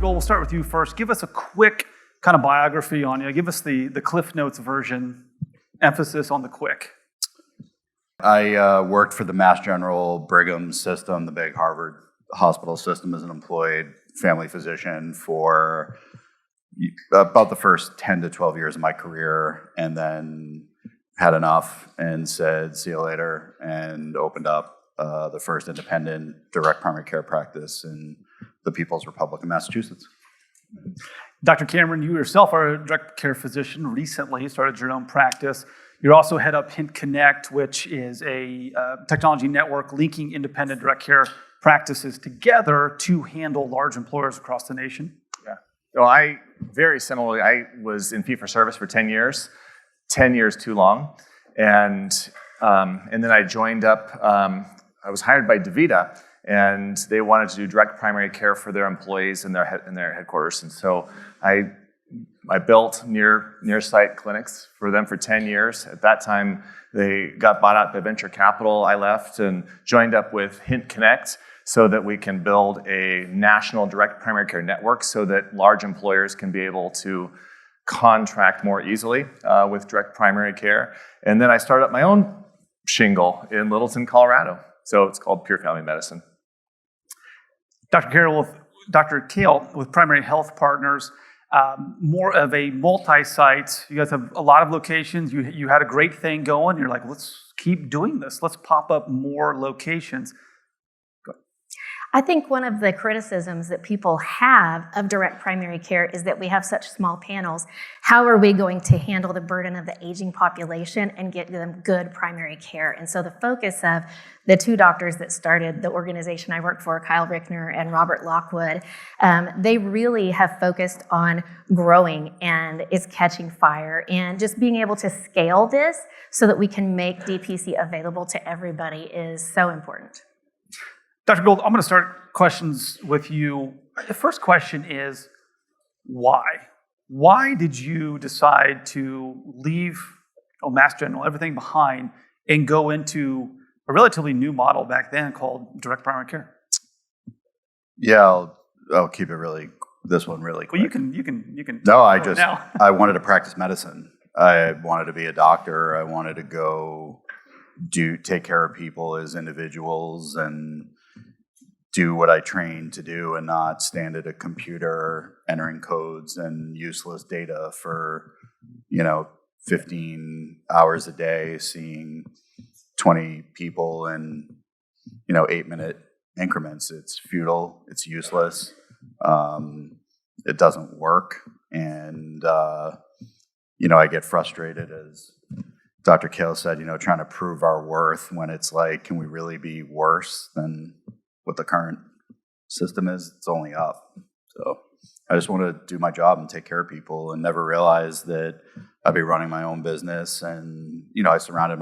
Gold, we'll start with you first. Give us a quick kind of biography on you. Give us the Cliff Notes version, emphasis on the quick. I worked for the Mass General Brigham system, the big Harvard hospital system, as an employed family physician for about the first 10 to 12 years of my career, and then had enough and said, see you later, and opened up the first independent direct primary care practice in the People's Republic of Massachusetts. Dr. Cameron, you yourself are a direct care physician. Recently started your own practice. You also head up Hint Connect, which is a technology network linking independent direct care practices together to handle large employers across the nation. Yeah. Well, very similarly, I was in fee-for-service for 10 years. 10 years too long. And then I joined up, I was hired by DaVita, and they wanted to do direct primary care for their employees in their headquarters. And so I built near site clinics for them for 10 years. At that time, they got bought out by venture capital. I left and joined up with Hint Connect so that we can build a national direct primary care network so that large employers can be able to contract more easily with direct primary care. And then I started up my own shingle in Littleton, Colorado. So it's called Pure Family Medicine. Dr. Cail, with Primary Health Partners, more of a multi-site. You guys have a lot of locations. You had a great thing going. You're like, let's keep doing this. Let's pop up more locations. I think one of the criticisms that people have of direct primary care is that we have such small panels. How are we going to handle the burden of the aging population and get them good primary care? And so the focus of the two doctors that started the organization I work for, Cail and Robert Lockwood, they really have focused on growing, and it's catching fire, and just being able to scale this so that we can make DPC available to everybody is so important. Dr. Gold, I'm going to start questions with you. The first question is, why? Why did you decide to leave Mass General, everything behind, and go into a relatively new model back then called direct primary care? Yeah, I'll keep it really quick. Well, you can. No, I wanted to practice medicine. I wanted to be a doctor. I wanted to go take care of people as individuals and do what I trained to do, and not stand at a computer entering codes and useless data for 15 hours a day, seeing 20 people in 8-minute increments. It's futile. It's useless. It doesn't work, and I get frustrated, as Dr. Cail said, trying to prove our worth when it's like, can we really be worse than what the current system is? It's only up. So I just want to do my job and take care of people, and never realized that I'd be running my own business. And, I surrounded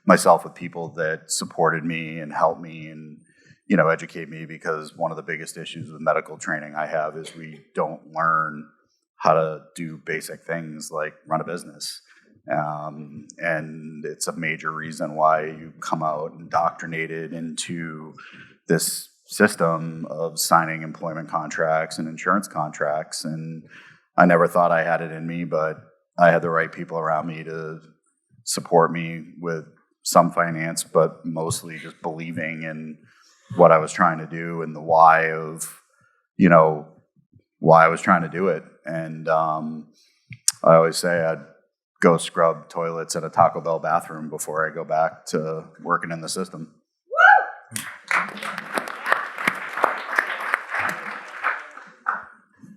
myself with people that supported me and helped me and, educate me, because one of the biggest issues with medical training I have is we don't learn how to do basic things like run a business. And it's a major reason why you come out indoctrinated into this system of signing employment contracts and insurance contracts. And I never thought I had it in me, but I had the right people around me to support me with some finance, but mostly just believing in what I was trying to do and the why of, why I was trying to do it. And I always say I'd go scrub toilets in a Taco Bell bathroom before I go back to working in the system.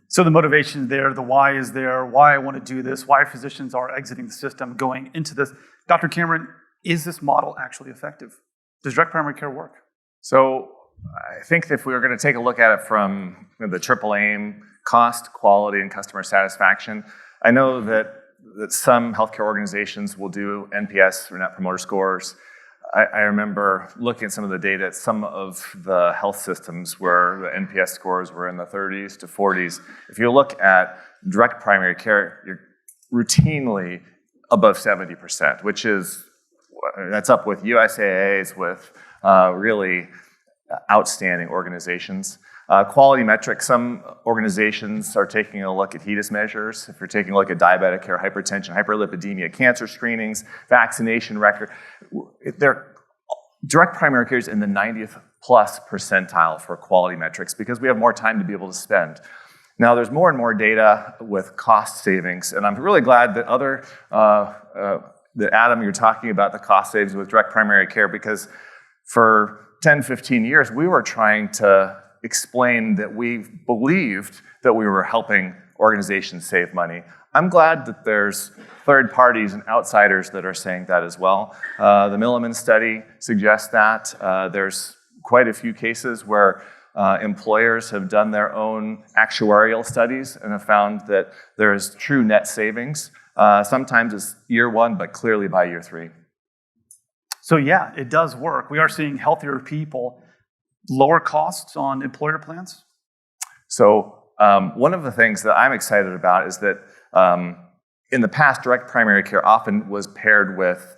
So the motivation is there, the why is there, why I want to do this, why physicians are exiting the system, going into this. Dr. Cameron, is this model actually effective? Does direct primary care work? So I think if we were going to take a look at it from the triple aim, cost, quality, and customer satisfaction, I know that some healthcare organizations will do NPS, or Net Promoter Scores. I remember looking at some of the data at some of the health systems where the NPS scores were in the 30s to 40s. If you look at direct primary care, you're routinely above 70%, that's up with USAAs, with really outstanding organizations. Quality metrics, some organizations are taking a look at HEDIS measures. If you're taking a look at diabetic care, hypertension, hyperlipidemia, cancer screenings, vaccination record, direct primary care is in the 90th plus percentile for quality metrics because we have more time to be able to spend. Now, there's more and more data with cost savings, and I'm really glad that that Adam, you're talking about the cost savings with direct primary care, because for 10, 15 years, we were trying to explain that we believed that we were helping organizations save money. I'm glad that there's third parties and outsiders that are saying that as well. The Milliman study suggests that. There's quite a few cases where employers have done their own actuarial studies and have found that there is true net savings. Sometimes it's year one, but clearly by year 3. So yeah, it does work. We are seeing healthier people, lower costs on employer plans. So one of the things that I'm excited about is that in the past, direct primary care often was paired with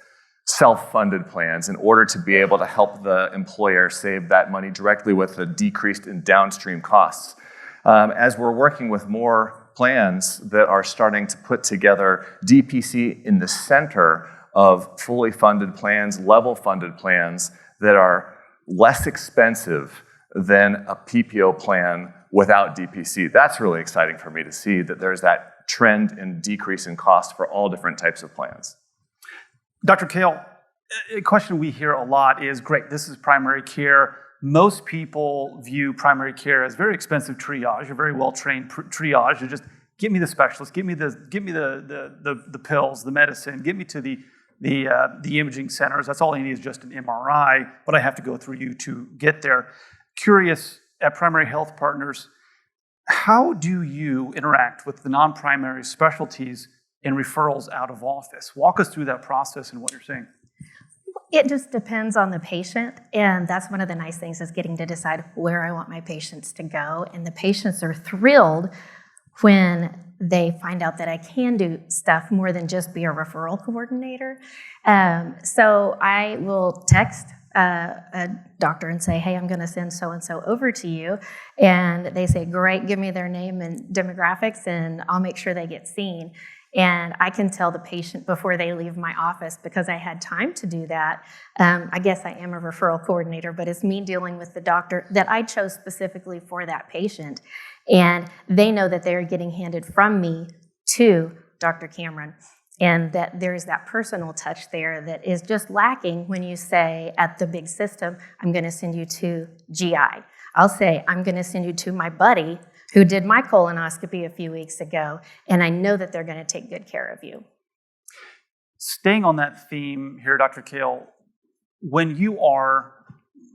self-funded plans in order to be able to help the employer save that money directly with the decreased in downstream costs. As we're working with more plans that are starting to put together DPC in the center of fully funded plans, level funded plans that are less expensive than a PPO plan without DPC. That's really exciting for me to see that there's that trend in decrease in cost for all different types of plans. Dr. Cail, a question we hear a lot is, great, this is primary care. Most people view primary care as very expensive triage, a very well-trained triage. You just give me the specialist, give me the pills, the medicine, get me to the imaging centers. That's all I need is just an MRI, but I have to go through you to get there. Curious, at Primary Health Partners, how do you interact with the non-primary specialties and referrals out of office? Walk us through that process and what you're saying. It just depends on the patient, and that's one of the nice things is getting to decide where I want my patients to go, and the patients are thrilled when they find out that I can do stuff more than just be a referral coordinator. So I will text a doctor and say, hey, I'm going to send so-and-so over to you. And they say, great, give me their name and demographics, and I'll make sure they get seen. And I can tell the patient before they leave my office, because I had time to do that. I guess I am a referral coordinator, but it's me dealing with the doctor that I chose specifically for that patient. And they know that they're getting handed from me to Dr. Cameron, and that there's that personal touch there that is just lacking when you say at the big system, I'm going to send you to GI. I'll say, I'm going to send you to my buddy who did my colonoscopy a few weeks ago, and I know that they're going to take good care of you. Staying on that theme here, Dr. Cail, when you are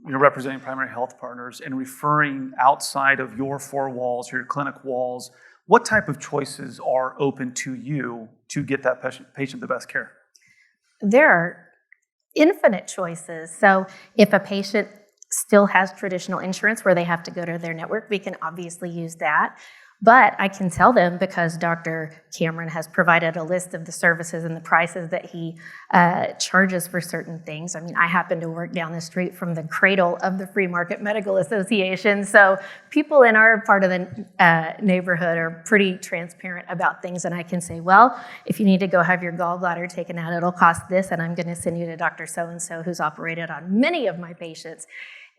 representing Primary Health Partners and referring outside of your 4 walls, your clinic walls, what type of choices are open to you to get that patient the best care? There are infinite choices. So if a patient still has traditional insurance where they have to go to their network, we can obviously use that. But I can tell them, because Dr. Cameron has provided a list of the services and the prices that he charges for certain things. I mean, I happen to work down the street from the cradle of the Free Market Medical Association, so people in our part of the neighborhood are pretty transparent about things, and I can say, well, if you need to go have your gallbladder taken out, it'll cost this, and I'm going to send you to Dr. So-and-so who's operated on many of my patients.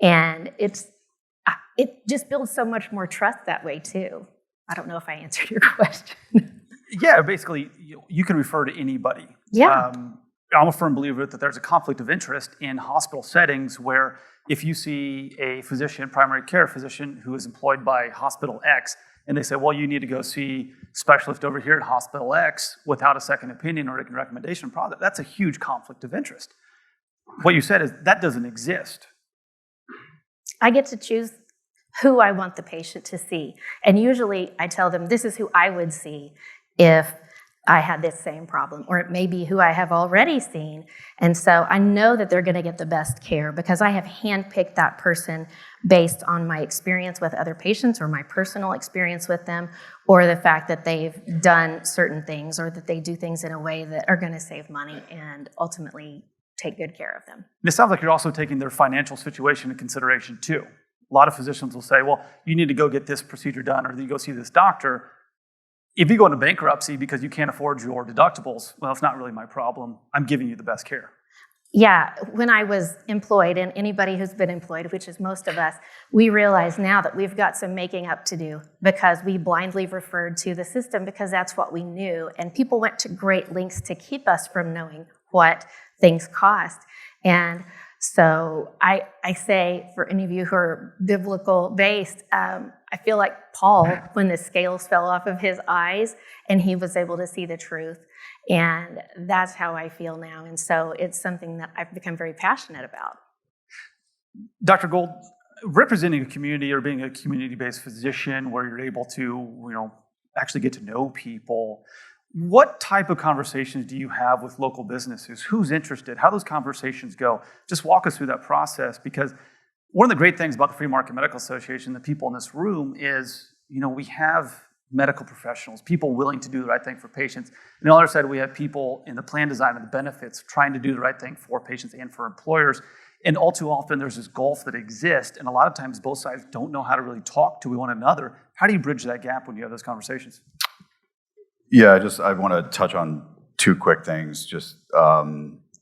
And it just builds so much more trust that way, too. I don't know if I answered your question. Yeah, basically, you can refer to anybody. Yeah. I'm a firm believer that there's a conflict of interest in hospital settings where if you see a physician, primary care physician, who is employed by Hospital X, and they say, well, you need to go see specialist over here at Hospital X without a second opinion or a recommendation product, that's a huge conflict of interest. What you said is that doesn't exist. I get to choose who I want the patient to see. And usually I tell them, this is who I would see if I had this same problem, or it may be who I have already seen. And so I know that they're going to get the best care because I have handpicked that person based on my experience with other patients or my personal experience with them, or the fact that they've done certain things or that they do things in a way that are going to save money and ultimately take good care of them. And it sounds like you're also taking their financial situation into consideration too. A lot of physicians will say, well, you need to go get this procedure done, or you go see this doctor. If you go into bankruptcy because you can't afford your deductibles, well, it's not really my problem. I'm giving you the best care. Yeah, when I was employed, and anybody who's been employed, which is most of us, we realize now that we've got some making up to do because we blindly referred to the system because that's what we knew. And people went to great lengths to keep us from knowing what things cost. And so I say, for any of you who are biblical based, I feel like Paul, when the scales fell off of his eyes and he was able to see the truth. And that's how I feel now. And so it's something that I've become very passionate about. Dr. Gold, representing a community or being a community-based physician where you're able to, actually get to know people, what type of conversations do you have with local businesses? Who's interested? How those conversations go? Just walk us through that process, because one of the great things about the Free Market Medical Association, the people in this room, is, we have medical professionals, people willing to do the right thing for patients. And on the other side, we have people in the plan design and the benefits trying to do the right thing for patients and for employers. And all too often, there's this gulf that exists, and a lot of times both sides don't know how to really talk to one another. How do you bridge that gap when you have those conversations? Yeah, I want to touch on two quick things. Just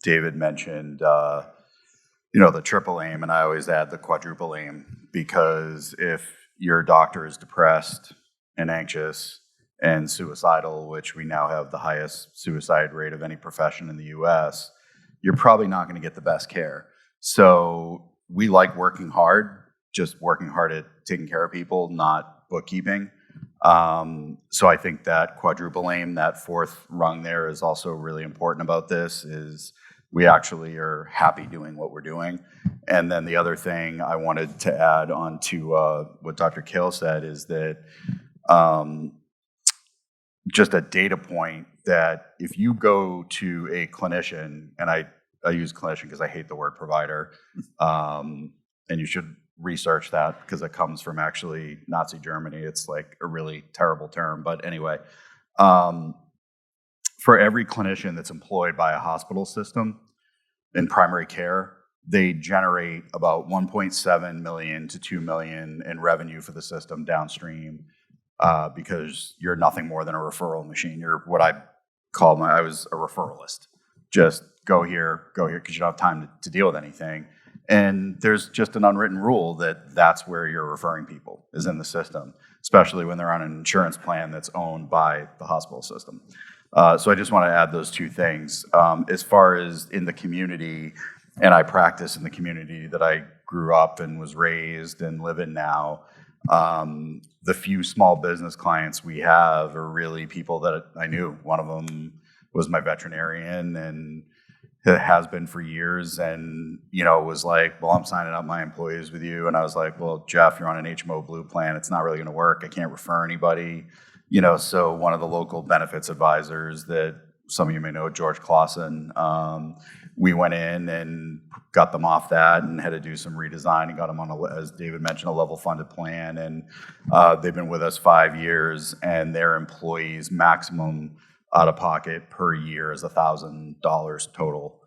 David mentioned, the triple aim, and I always add the quadruple aim, because if your doctor is depressed and anxious and suicidal, which we now have the highest suicide rate of any profession in the US, you're probably not going to get the best care. So we like working hard, just working hard at taking care of people, not bookkeeping. So I think that quadruple aim, that fourth rung there, is also really important about this, is we actually are happy doing what we're doing. And then the other thing I wanted to add on to what Dr. Cail said is that just a data point, that if you go to a clinician, and I use clinician because I hate the word provider, and you should research that because it comes from actually Nazi Germany. It's like a really terrible term. But anyway, for every clinician that's employed by a hospital system in primary care, they generate about 1.7 million to 2 million in revenue for the system downstream, because you're nothing more than a referral machine. You're what I was a referralist. Just go here, because you don't have time to deal with anything. And there's just an unwritten rule that that's where you're referring people, is in the system, especially when they're on an insurance plan that's owned by the hospital system. So I just want to add those two things. As far as in the community, and I practice in the community that I grew up and was raised and live in now, the few small business clients we have are really people that I knew. One of them was my veterinarian, and it has been for years, and was like, well, I'm signing up my employees with you. And I was like, well, Jeff, you're on an HMO Blue plan. It's not really going to work. I can't refer anybody. So one of the local benefits advisors that some of you may know, George Clausen, we went in and got them off that and had to do some redesign and got them on, as David mentioned, a level funded plan. And they've been with us 5 years, and their employees' maximum out of pocket per year is $1,000 total,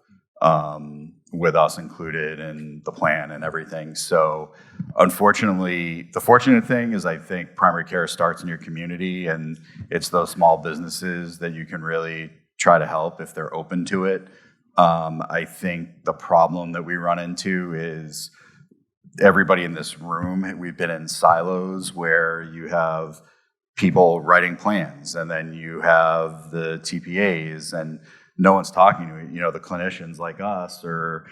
with us included in the plan and everything. So unfortunately, the fortunate thing is I think primary care starts in your community, and it's those small businesses that you can really try to help if they're open to it. I think the problem that we run into is everybody in this room, we've been in silos where you have people writing plans, and then you have the TPAs, and no one's talking to the clinicians like us, or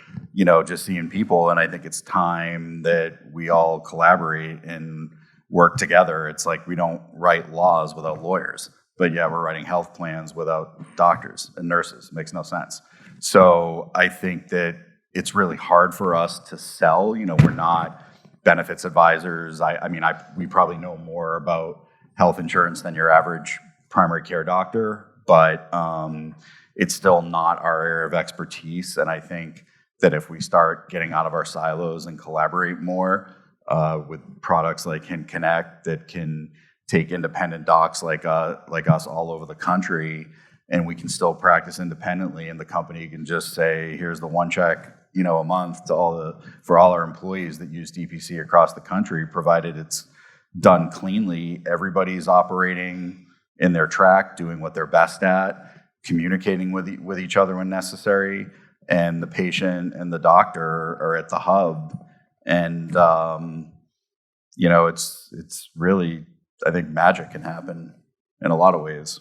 just seeing people. And I think it's time that we all collaborate and work together. It's like we don't write laws without lawyers, but yeah, we're writing health plans without doctors and nurses. It makes no sense. So I think that it's really hard for us to sell. We're not benefits advisors. We probably know more about health insurance than your average primary care doctor, but it's still not our area of expertise. And I think that if we start getting out of our silos and collaborate more with products like HintConnect that can take independent docs like us all over the country, and we can still practice independently, and the company can just say, here's the one check, a month to for all our employees that use DPC across the country, provided it's done cleanly. Everybody's operating in their track, doing what they're best at, communicating with each other when necessary, and the patient and the doctor are at the hub. And it's really, I think magic can happen in a lot of ways.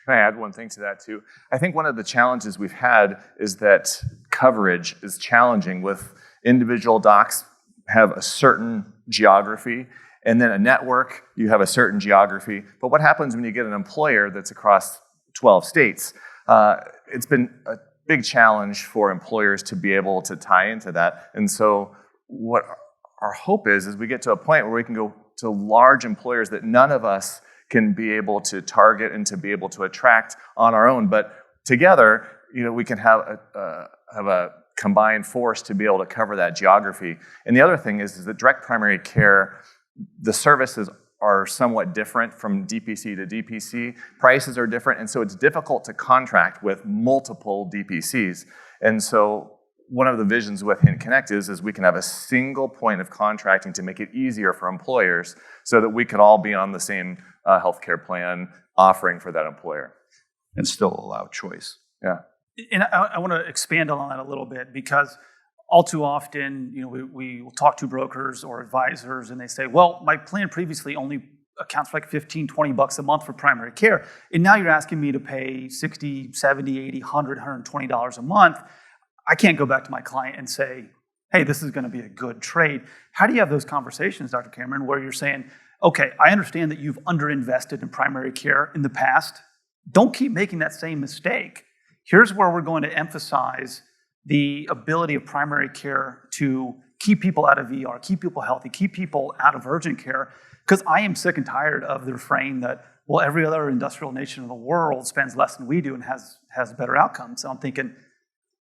Can I add one thing to that too? I think one of the challenges we've had is that coverage is challenging. With individual docs have a certain geography, and then a network, you have a certain geography. But what happens when you get an employer that's across 12 states? It's been a big challenge for employers to be able to tie into that. And so what our hope is we get to a point where we can go to large employers that none of us can be able to target and to be able to attract on our own. But together, we can have a combined force to be able to cover that geography. And the other thing is that direct primary care, the services are somewhat different from DPC to DPC. Prices are different, and so it's difficult to contract with multiple DPCs. And so one of the visions with Hint Connect is we can have a single point of contracting to make it easier for employers so that we can all be on the same healthcare plan offering for that employer. And still allow choice. Yeah. And I want to expand on that a little bit, because all too often, we will talk to brokers or advisors and they say, well, my plan previously only accounts for like $15, $20 a month for primary care. And now you're asking me to pay $60, $70, $80, $100, $120 a month. I can't go back to my client and say, hey, this is going to be a good trade. How do you have those conversations, Dr. Cameron, where you're saying, okay, I understand that you've underinvested in primary care in the past. Don't keep making that same mistake. Here's where we're going to emphasize the ability of primary care to keep people out of ER, keep people healthy, keep people out of urgent care. Because I am sick and tired of the refrain that, well, every other industrial nation in the world spends less than we do and has better outcomes. So I'm thinking,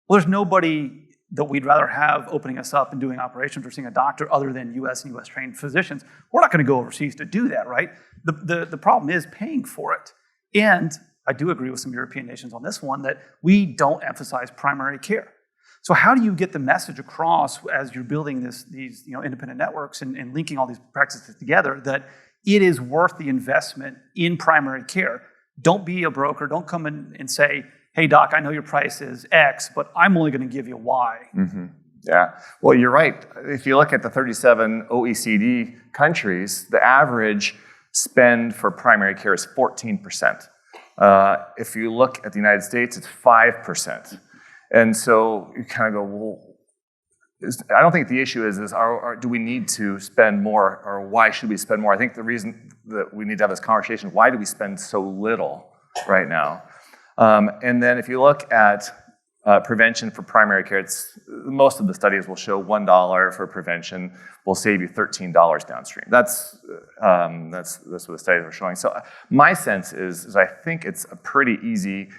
well, there's nobody that we'd rather have opening us up and doing operations or seeing a doctor other than US and US trained physicians. We're not going to go overseas to do that, right? The problem is paying for it. And I do agree with some European nations on this one that we don't emphasize primary care. So how do you get the message across as you're building these independent networks and linking all these practices together that it is worth the investment in primary care? Don't be a broker. Don't come in and say, hey, doc, I know your price is X, but I'm only going to give you Y. Mm-hmm. Yeah. Well, you're right. If you look at the 37 OECD countries, the average spend for primary care is 14%. If you look at the United States, it's 5%. And so you kind of go, well, I don't think the issue is do we need to spend more, or why should we spend more? I think the reason that we need to have this conversation, why do we spend so little right now? And then if you look at prevention for primary care, most of the studies will show $1 for prevention will save you $13 downstream. That's what the studies are showing. So my sense is I think it's a pretty easy,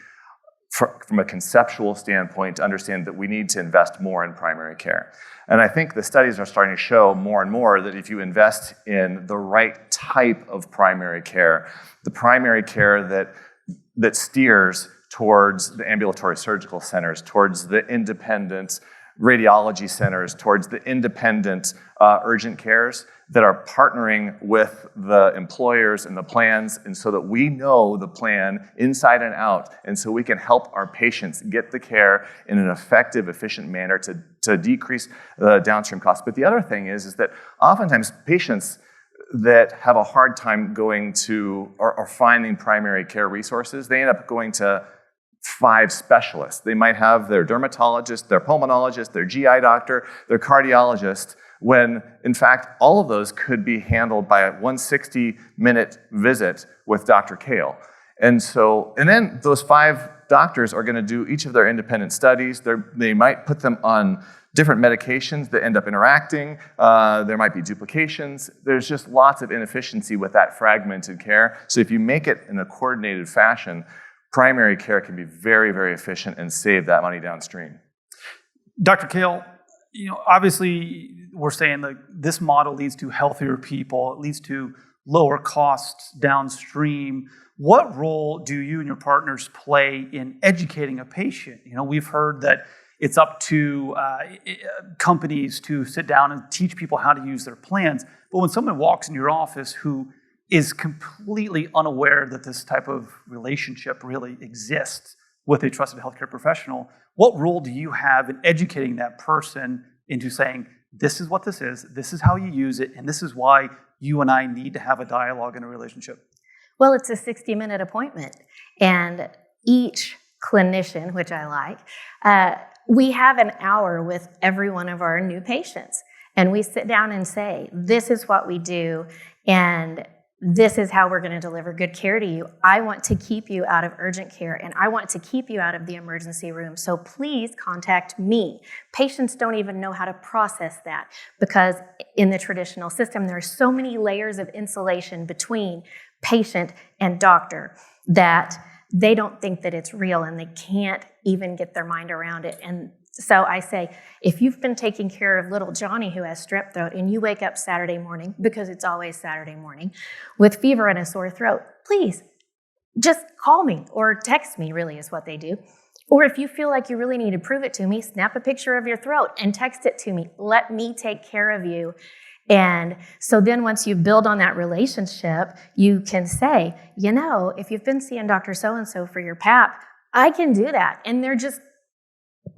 from a conceptual standpoint, to understand that we need to invest more in primary care. And I think the studies are starting to show more and more that if you invest in the right type of primary care, the primary care that steers towards the ambulatory surgical centers, towards the independent radiology centers, towards the independent urgent cares that are partnering with the employers and the plans, and so that we know the plan inside and out, and so we can help our patients get the care in an effective, efficient manner to decrease the downstream costs. But the other thing is that oftentimes patients that have a hard time going to or finding primary care resources, they end up going to 5 specialists. They might have their dermatologist, their pulmonologist, their GI doctor, their cardiologist, when in fact all of those could be handled by a 160-minute visit with Dr. Cail. And then those 5 doctors are going to do each of their independent studies. They might put them on different medications that end up interacting. There might be duplications. There's just lots of inefficiency with that fragmented care. So if you make it in a coordinated fashion, primary care can be very, very efficient and save that money downstream. Dr. Cail, obviously we're saying that this model leads to healthier people, it leads to lower costs downstream. What role do you and your partners play in educating a patient? We've heard that it's up to companies to sit down and teach people how to use their plans. But when someone walks in your office who is completely unaware that this type of relationship really exists with a trusted healthcare professional, what role do you have in educating that person into saying, this is what this is how you use it, and this is why you and I need to have a dialogue and a relationship? Well, it's a 60-minute appointment, and each clinician, which I like, we have an hour with every one of our new patients, and we sit down and say, this is what we do, and this is how we're going to deliver good care to you. I want to keep you out of urgent care, and I want to keep you out of the emergency room. So please contact me. Patients don't even know how to process that because in the traditional system, there are so many layers of insulation between patient and doctor that they don't think that it's real, and they can't even get their mind around it. And so I say, if you've been taking care of little Johnny who has strep throat and you wake up Saturday morning, because it's always Saturday morning, with fever and a sore throat, please just call me or text me, really is what they do. Or if you feel like you really need to prove it to me, snap a picture of your throat and text it to me. Let me take care of you. And so then once you build on that relationship, you can say, if you've been seeing Dr. So-and-so for your PAP, I can do that. And they're just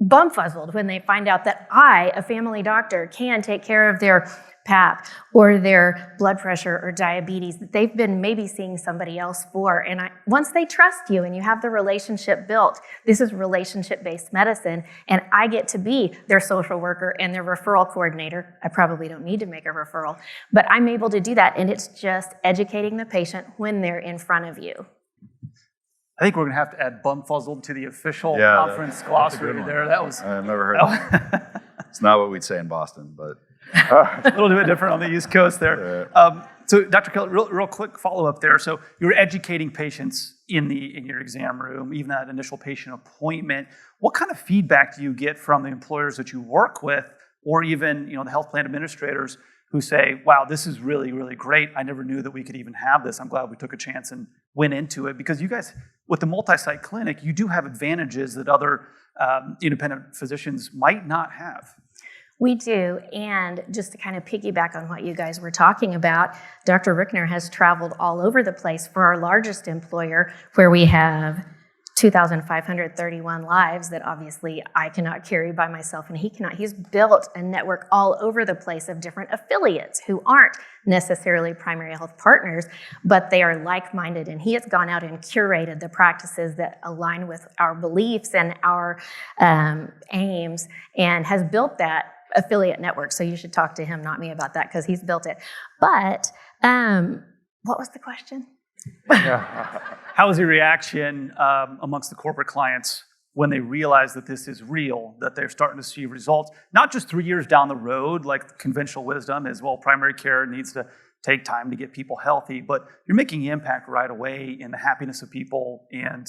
bumfuzzled when they find out that I, a family doctor, can take care of their PAP or their blood pressure or diabetes that they've been maybe seeing somebody else for. And once they trust you and you have the relationship built, this is relationship-based medicine, and I get to be their social worker and their referral coordinator. I probably don't need to make a referral, but I'm able to do that, and it's just educating the patient when they're in front of you. I think we're going to have to add bumfuzzled to the official Yeah, conference glossary there. That was I've never heard of that. It's not what we'd say in Boston, but a little bit different on the East Coast there. So, Dr. Cail, real quick follow-up there. So, you're educating patients in your exam room, even that initial patient appointment. What kind of feedback do you get from the employers that you work with, or even the health plan administrators who say, "Wow, this is really, really great. I never knew that we could even have this. I'm glad we took a chance and went into it." Because you guys, with the multi-site clinic, you do have advantages that other independent physicians might not have. We do, and just to kind of piggyback on what you guys were talking about, Dr. Rickner has traveled all over the place for our largest employer, where we have 2,531 lives that obviously I cannot carry by myself and he cannot. He's built a network all over the place of different affiliates who aren't necessarily primary health partners, but they are like-minded, and he has gone out and curated the practices that align with our beliefs and our aims, and has built that affiliate network. So you should talk to him, not me, about that, because he's built it. But what was the question? How is your reaction amongst the corporate clients when they realize that this is real, that they're starting to see results, not just 3 years down the road, like conventional wisdom is, well, primary care needs to take time to get people healthy, but you're making impact right away in the happiness of people, and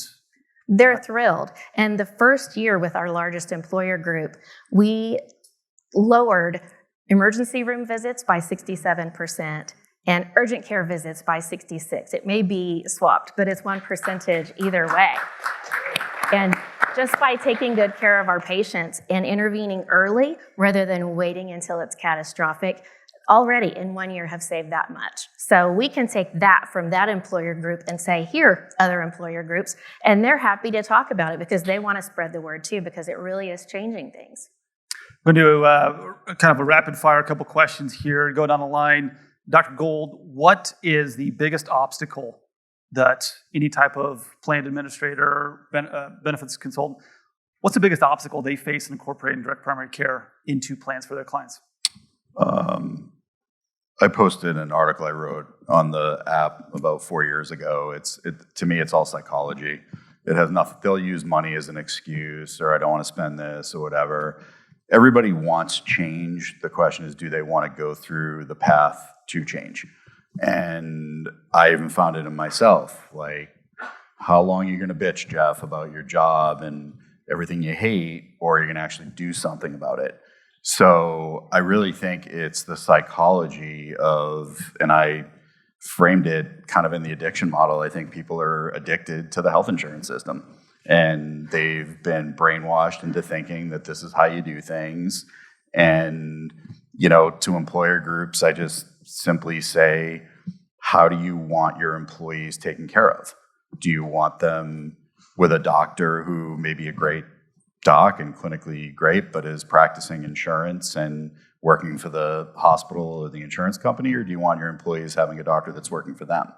they're thrilled. And the first year with our largest employer group, we lowered emergency room visits by 67%. And urgent care visits by 66%. It may be swapped, but it's 1% either way. And just by taking good care of our patients and intervening early rather than waiting until it's catastrophic, already in 1 year have saved that much. So we can take that from that employer group and say, here, other employer groups, and they're happy to talk about it because they want to spread the word too, because it really is changing things. I'm going to do kind of a rapid fire, a couple questions here, go down the line. Dr. Gold, what is the biggest obstacle that any type of plan administrator, benefits consultant, what's the biggest obstacle they face in incorporating direct primary care into plans for their clients? I posted an article I wrote on the app about 4 years ago. To me, it's all psychology. It has nothing. They'll use money as an excuse, or I don't want to spend this, or whatever. Everybody wants change. The question is, do they want to go through the path to change? And I even found it in myself. Like, how long are you going to bitch, Jeff, about your job and everything you hate, or are you going to actually do something about it? So I really think it's the psychology of, and I framed it kind of in the addiction model. I think people are addicted to the health insurance system. and they've been brainwashed into thinking that this is how you do things. And, to employer groups, I just simply say, how do you want your employees taken care of? Do you want them with a doctor who may be a great doc and clinically great, but is practicing insurance and working for the hospital or the insurance company? Or do you want your employees having a doctor that's working for them?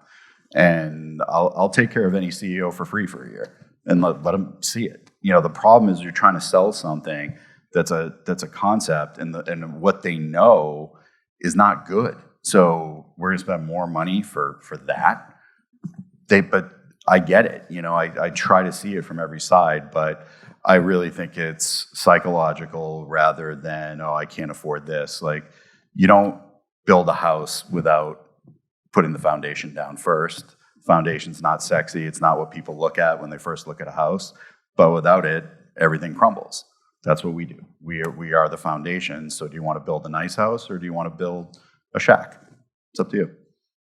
And I'll take care of any CEO for free for a year and let them see it. The problem is you're trying to sell something that's a concept, and what they know is not good. So we're going to spend more money for that. But I get it. I try to see it from every side, but I really think it's psychological rather than, I can't afford this. Like, you don't build a house without putting the foundation down first. Foundation's not sexy. It's not what people look at when they first look at a house. But without it, everything crumbles. That's what we do. We are the foundation. So do you want to build a nice house or do you want to build a shack? It's up to you.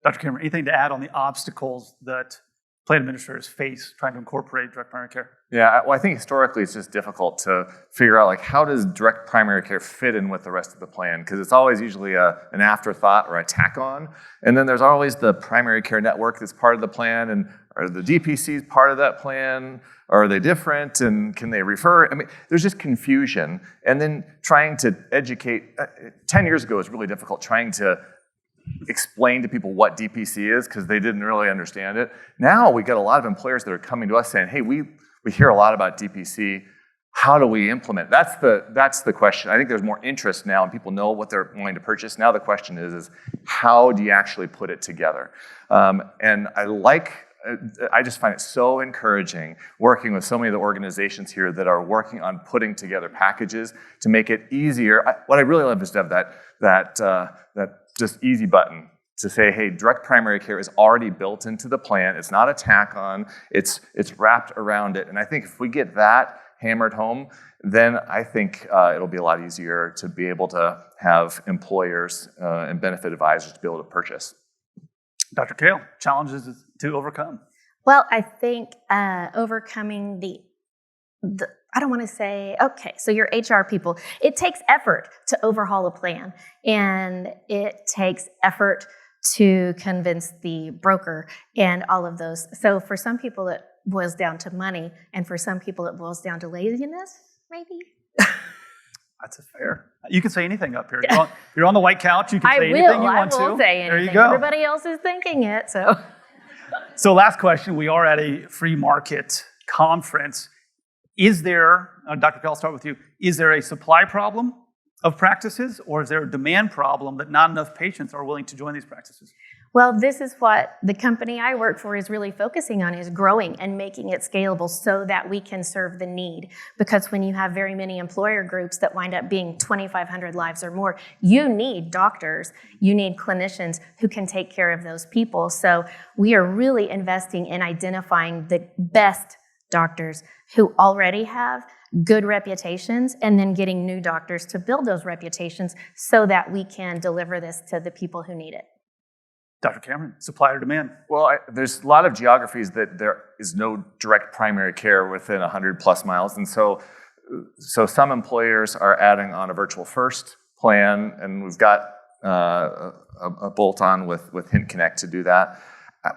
Dr. Cameron, anything to add on the obstacles that plan administrators face trying to incorporate direct primary care? Yeah, well, I think historically it's just difficult to figure out, how does direct primary care fit in with the rest of the plan? Because it's always usually an afterthought or a tack on. And then there's always the primary care network that's part of the plan. And are the DPCs part of that plan? Are they different? And can they refer? There's just confusion. And then trying to educate, 10 years ago, it was really difficult trying to explain to people what DPC is because they didn't really understand it. Now we get a lot of employers that are coming to us saying, hey, we hear a lot about DPC. How do we implement? That's the question. I think there's more interest now and people know what they're wanting to purchase. Now the question is how do you actually put it together? And I just find it so encouraging working with so many of the organizations here that are working on putting together packages to make it easier. What I really love is to have that just easy button to say, hey, direct primary care is already built into the plan. It's not a tack on. It's wrapped around it. And I think if we get that hammered home, then I think it'll be a lot easier to be able to have employers and benefit advisors to be able to purchase. Dr. Cail, challenges to overcome? Well, I think overcoming the I don't want to say, okay, so your HR people, it takes effort to overhaul a plan, and it takes effort to convince the broker and all of those. So for some people, it boils down to money, and for some people, it boils down to laziness, maybe. That's fair. You can say anything up here. You're on the white couch. You can say anything you want to. I will say anything. There you go. Everybody else is thinking it, so. So last question. We are at a free market conference. Is there, Dr. Cail, I'll start with you, is there a supply problem of practices, or is there a demand problem that not enough patients are willing to join these practices? Well, this is what the company I work for is really focusing on, is growing and making it scalable so that we can serve the need. Because when you have very many employer groups that wind up being 2,500 lives or more, you need doctors, you need clinicians who can take care of those people. So we are really investing in identifying the best doctors who already have good reputations, and then getting new doctors to build those reputations so that we can deliver this to the people who need it. Dr. Cameron, supply or demand? Well, there's a lot of geographies that there is no direct primary care within 100 plus miles. And so some employers are adding on a virtual first plan, and we've got a bolt-on with Hint Connect to do that.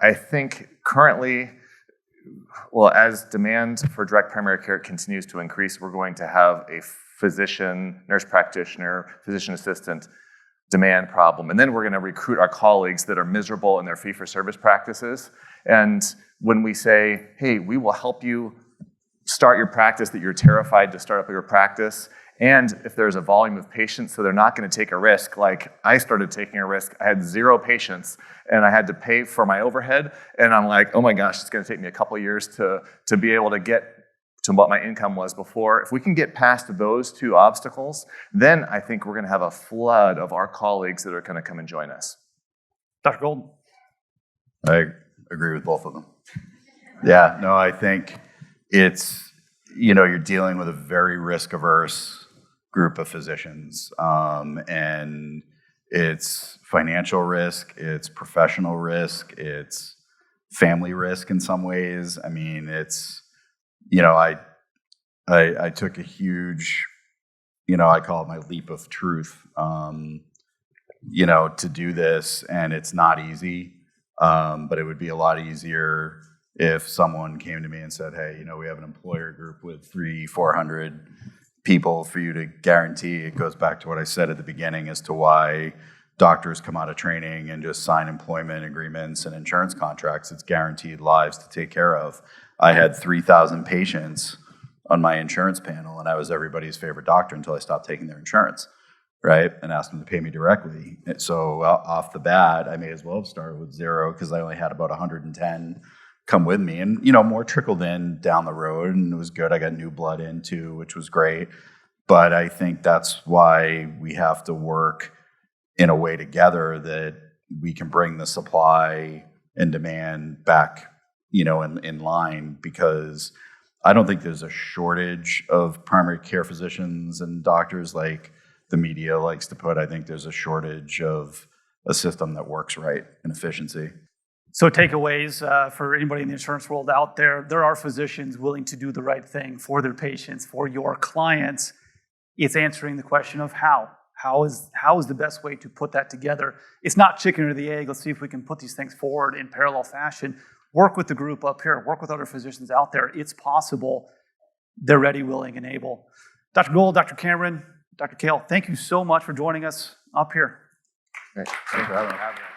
I think currently, well, as demand for direct primary care continues to increase, we're going to have a physician, nurse practitioner, physician assistant demand problem. And then we're going to recruit our colleagues that are miserable in their fee-for-service practices. And when we say, hey, we will help you start your practice that you're terrified to start up your practice, and if there's a volume of patients, so they're not going to take a risk. Like, I started taking a risk. I had 0 patients, and I had to pay for my overhead. And I'm like, oh my gosh, it's going to take me a couple of years to be able to get to what my income was before. If we can get past those 2 obstacles, then I think we're going to have a flood of our colleagues that are going to come and join us. Dr. Golden? I agree with both of them. Yeah, no, I think it's, you're dealing with a very risk-averse group of physicians, and it's financial risk, it's professional risk, it's family risk in some ways. I mean, it's you know, I took a huge, you know, I call it my leap of truth, you know, to do this, and it's not easy, but it would be a lot easier if someone came to me and said, hey, you know, we have an employer group with 300-400 people for you to guarantee. It goes back to what I said at the beginning as to why doctors come out of training and just sign employment agreements and insurance contracts. It's guaranteed lives to take care of. I had 3,000 patients on my insurance panel, and I was everybody's favorite doctor until I stopped taking their insurance, right? And asked them to pay me directly. So off the bat, I may as well have started with 0 because I only had about 110 come with me. And, you know, more trickled in down the road, and it was good. I got new blood in too, which was great. But I think that's why we have to work in a way together that we can bring the supply and demand back, you know, in line, because I don't think there's a shortage of primary care physicians and doctors like the media likes to put. I think there's a shortage of a system that works right and efficiency. So takeaways for anybody in the insurance world out there: there are physicians willing to do the right thing for their patients, for your clients. It's answering the question of how. How is the best way to put that together? It's not chicken or the egg. Let's see if we can put these things forward in parallel fashion. Work with the group up here. Work with other physicians out there. It's possible. They're ready, willing, and able. Dr. Gold, Dr. Cameron, Dr. Cail, thank you so much for joining us up here. Great. Thanks for having me.